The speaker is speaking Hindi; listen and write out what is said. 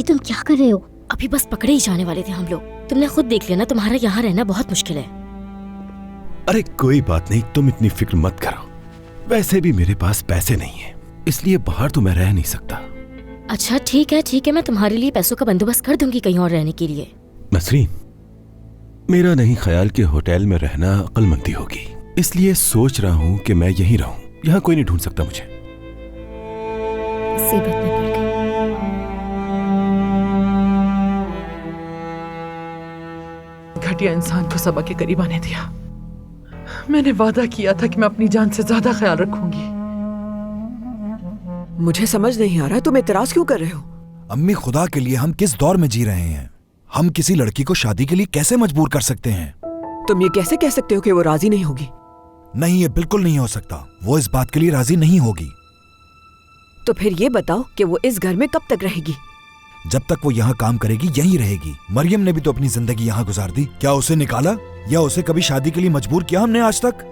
तुम क्या कर रहे हो? अभी बस पकड़े ही जाने वाले थे हम लोग। तुमने खुद देख लिया ना, तुम्हारा यहाँ रहना बहुत मुश्किल है। अरे कोई बात नहीं, तुम इतनी फिक्र मत करो। वैसे भी मेरे पास पैसे नहीं है, इसलिए बाहर तो मैं रह नहीं सकता। अच्छा ठीक है, मैं तुम्हारे लिए पैसों का बंदोबस्त कर दूंगी कहीं और रहने के लिए। नसरीन, मेरा नहीं ख्याल कि होटल में रहना अक्लमंदी होगी, इसलिए सोच रहा हूँ कि मैं यहीं रहूं। यहाँ कोई नहीं ढूंढ सकता मुझे। मुसीबत में पड़ गई। घटिया इंसान को सबा के करीब आने दिया। मैंने वादा किया था कि मैं अपनी जान से ज्यादा ख्याल रखूंगी। मुझे समझ नहीं आ रहा तुम इतराज क्यों कर रहे हो? अम्मी, खुदा के लिए हम किस दौर में जी रहे हैं? हम किसी लड़की को शादी के लिए कैसे मजबूर कर सकते हैं? तुम ये कैसे कह सकते हो कि वो राजी नहीं होगी? नहीं, ये बिल्कुल नहीं हो सकता। वो इस बात के लिए राजी नहीं होगी। तो फिर ये बताओ कि वो इस घर में कब तक रहेगी? जब तक वो यहाँ काम करेगी यहीं रहेगी। मरियम ने भी तो अपनी जिंदगी यहाँ गुजार दी। क्या उसे निकाला या उसे कभी शादी के लिए मजबूर किया हमने आज तक?